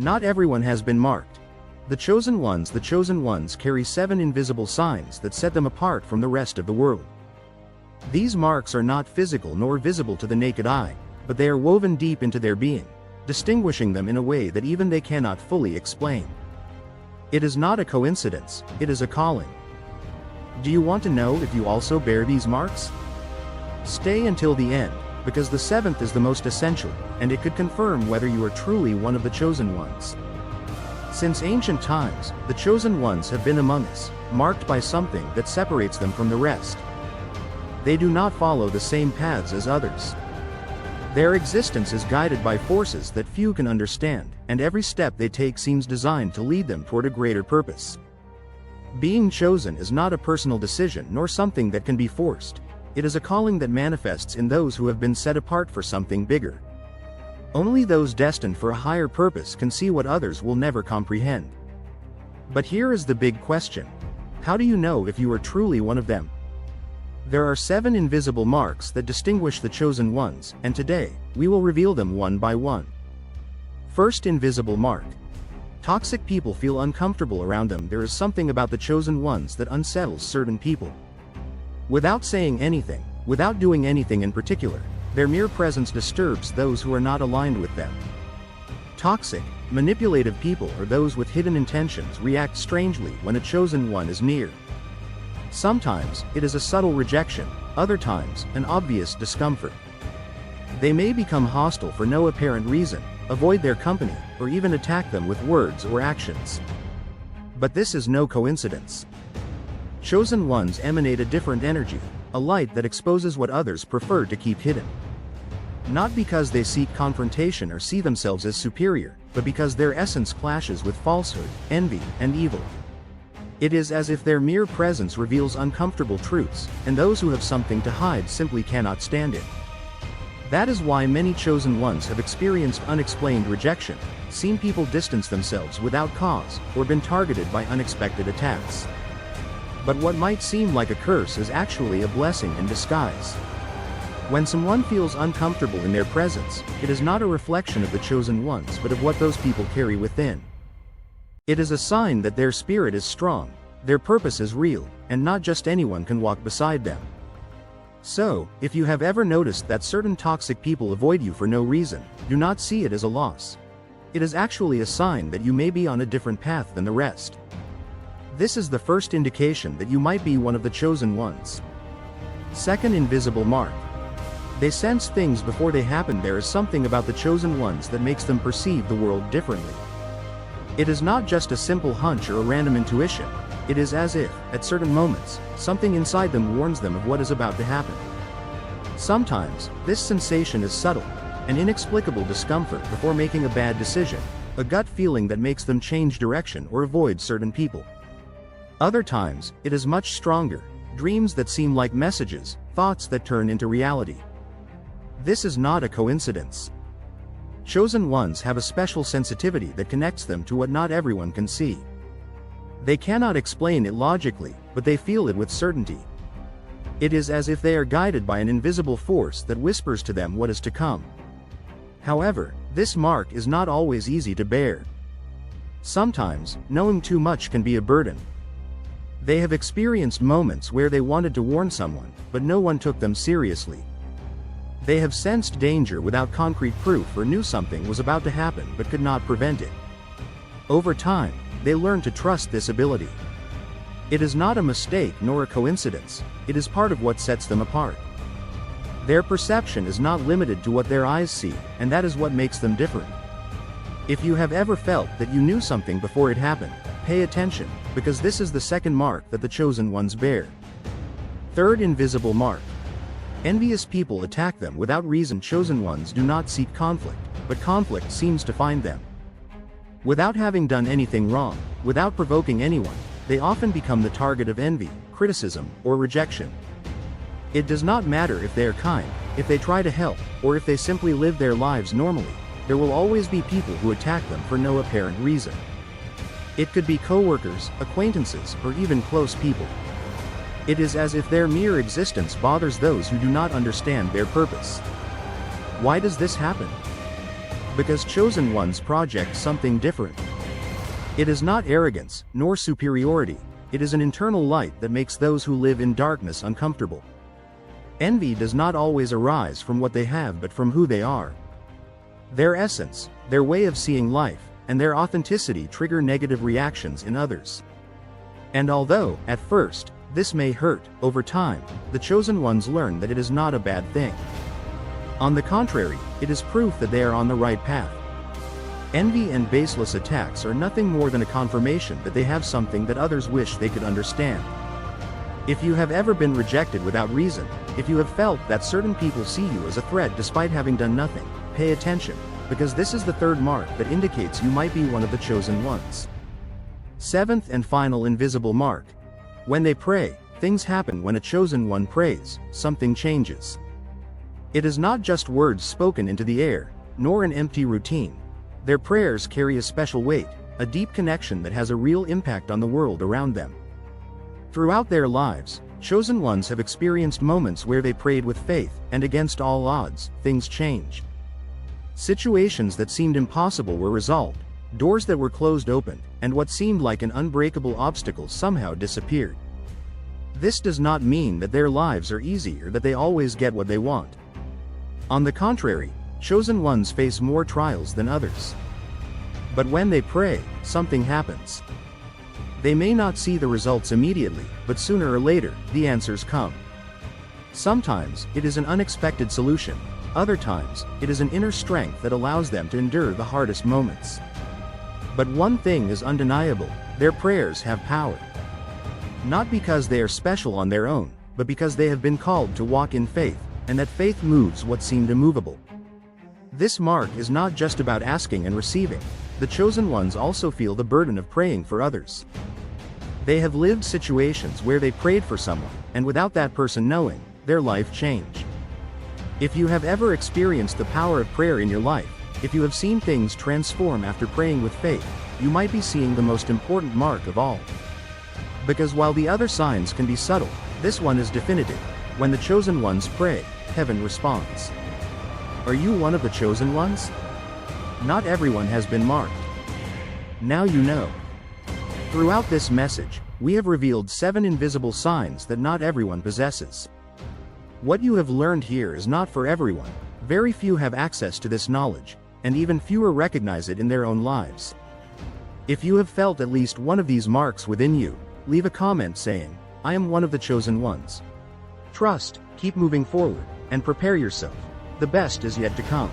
Not everyone has been marked. The chosen ones carry 7 invisible signs that set them apart from the rest of the world. These marks are not physical nor visible to the naked eye, but they are woven deep into their being, distinguishing them in a way that even they cannot fully explain. It is not a coincidence, it is a calling. Do you want to know if you also bear these marks? Stay until the end, because the 7th is the most essential, and it could confirm whether you are truly one of the chosen ones. Since ancient times, the chosen ones have been among us, marked by something that separates them from the rest. They do not follow the same paths as others. Their existence is guided by forces that few can understand, and every step they take seems designed to lead them toward a greater purpose. Being chosen is not a personal decision nor something that can be forced. It is a calling that manifests in those who have been set apart for something bigger. Only those destined for a higher purpose can see what others will never comprehend. But here is the big question. How do you know if you are truly one of them? There are 7 invisible marks that distinguish the chosen ones, and today, we will reveal them one by one. First invisible mark. Toxic people feel uncomfortable around them. There is something about the chosen ones that unsettles certain people. Without saying anything, without doing anything in particular, their mere presence disturbs those who are not aligned with them. Toxic, manipulative people or those with hidden intentions react strangely when a chosen one is near. Sometimes, it is a subtle rejection, other times, an obvious discomfort. They may become hostile for no apparent reason, avoid their company, or even attack them with words or actions. But this is no coincidence. Chosen ones emanate a different energy, a light that exposes what others prefer to keep hidden. Not because they seek confrontation or see themselves as superior, but because their essence clashes with falsehood, envy, and evil. It is as if their mere presence reveals uncomfortable truths, and those who have something to hide simply cannot stand it. That is why many chosen ones have experienced unexplained rejection, seen people distance themselves without cause, or been targeted by unexpected attacks. But what might seem like a curse is actually a blessing in disguise. When someone feels uncomfortable in their presence, it is not a reflection of the chosen ones but of what those people carry within. It is a sign that their spirit is strong, their purpose is real, and not just anyone can walk beside them. So, if you have ever noticed that certain toxic people avoid you for no reason, do not see it as a loss. It is actually a sign that you may be on a different path than the rest. This is the first indication that you might be one of the chosen ones. Second invisible mark. They sense things before they happen. There is something about the chosen ones that makes them perceive the world differently. It is not just a simple hunch or a random intuition, it is as if, at certain moments, something inside them warns them of what is about to happen. Sometimes, this sensation is subtle, an inexplicable discomfort before making a bad decision, a gut feeling that makes them change direction or avoid certain people. Other times, it is much stronger, dreams that seem like messages, thoughts that turn into reality. This is not a coincidence. Chosen ones have a special sensitivity that connects them to what not everyone can see. They cannot explain it logically, but they feel it with certainty. It is as if they are guided by an invisible force that whispers to them what is to come. However, this mark is not always easy to bear. Sometimes, knowing too much can be a burden. They have experienced moments where they wanted to warn someone, but no one took them seriously. They have sensed danger without concrete proof or knew something was about to happen but could not prevent it. Over time, they learn to trust this ability. It is not a mistake nor a coincidence, it is part of what sets them apart. Their perception is not limited to what their eyes see, and that is what makes them different. If you have ever felt that you knew something before it happened, pay attention, because this is the second mark that the chosen ones bear. Third invisible mark. Envious people attack them without reason. Chosen ones do not seek conflict, but conflict seems to find them. Without having done anything wrong, without provoking anyone, they often become the target of envy, criticism, or rejection. It does not matter if they are kind, if they try to help, or if they simply live their lives normally, there will always be people who attack them for no apparent reason. It could be coworkers, acquaintances, or even close people. It is as if their mere existence bothers those who do not understand their purpose. Why does this happen? because chosen ones project something different. It is not arrogance, nor superiority, it is an internal light that makes those who live in darkness uncomfortable. Envy does not always arise from what they have but from who they are. Their essence, their way of seeing life, and their authenticity trigger negative reactions in others. And although, at first, this may hurt, over time, the chosen ones learn that it is not a bad thing. On the contrary, it is proof that they are on the right path. Envy and baseless attacks are nothing more than a confirmation that they have something that others wish they could understand. If you have ever been rejected without reason, if you have felt that certain people see you as a threat despite having done nothing, pay attention, because this is the third mark that indicates you might be one of the chosen ones. Seventh and final invisible mark. When they pray, things happen. When a chosen one prays, something changes. It is not just words spoken into the air, nor an empty routine. Their prayers carry a special weight, a deep connection that has a real impact on the world around them. Throughout their lives, chosen ones have experienced moments where they prayed with faith, and against all odds, things changed. Situations that seemed impossible were resolved, doors that were closed opened, and what seemed like an unbreakable obstacle somehow disappeared. This does not mean that their lives are easy or that they always get what they want. On the contrary, chosen ones face more trials than others. But when they pray, something happens. They may not see the results immediately, but sooner or later, the answers come. Sometimes, it is an unexpected solution. Other times, it is an inner strength that allows them to endure the hardest moments. But one thing is undeniable, their prayers have power. Not because they are special on their own, but because they have been called to walk in faith, and that faith moves what seemed immovable. This mark is not just about asking and receiving. The chosen ones also feel the burden of praying for others. They have lived situations where they prayed for someone, and without that person knowing, their life changed. If you have ever experienced the power of prayer in your life, if you have seen things transform after praying with faith, you might be seeing the most important mark of all. Because while the other signs can be subtle, this one is definitive. When the chosen ones pray, heaven responds. Are you one of the chosen ones? Not everyone has been marked. Now you know. Throughout this message, we have revealed 7 invisible signs that not everyone possesses. What you have learned here is not for everyone. Very few have access to this knowledge, and even fewer recognize it in their own lives. If you have felt at least one of these marks within you, leave a comment saying, "I am one of the chosen ones." Trust, keep moving forward, and prepare yourself. The best is yet to come.